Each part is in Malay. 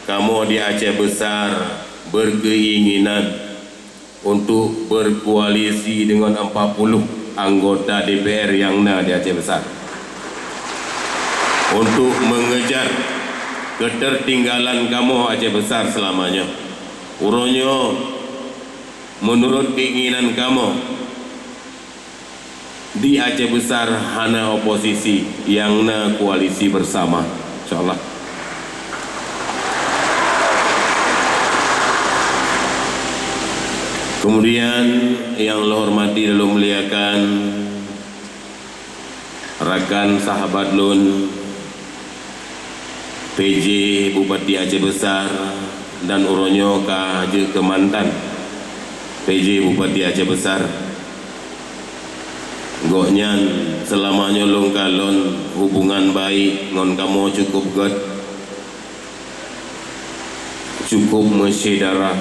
kamu di Aceh Besar berkeinginan untuk berkoalisi dengan 40 anggota DPR yang ada di Aceh Besar untuk mengejar ketertinggalan kamu Aceh Besar selamanya. Uronyo menurut keinginan kamu di Aceh Besar hana oposisi yang na koalisi bersama, insyaallah. Kemudian yang Allah hormati lalu muliakan rakan sahabat lun PJ Bupati Aceh Besar dan uronyo ke mantan PJ Bupati Aceh Besar. Goknyan selamanya long kalon hubungan baik ngon kamu cukup good, cukup mesyedara,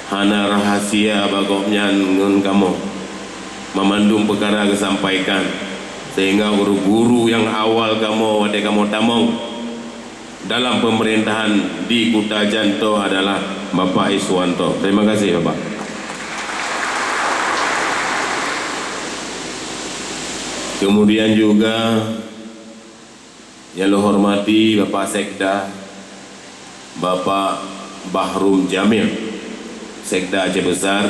hana rahasia bagoknyan ngon kamu memandung perkara kesampaikan sehingga guru-guru yang awal kamu wadai kamu tamong dalam pemerintahan di Kuta Janto adalah Bapak Iswanto. Terima kasih Bapak. Kemudian juga yang lo hormati Bapak Sekda, Bapak Bahrum Jamil, Sekda Aceh Besar,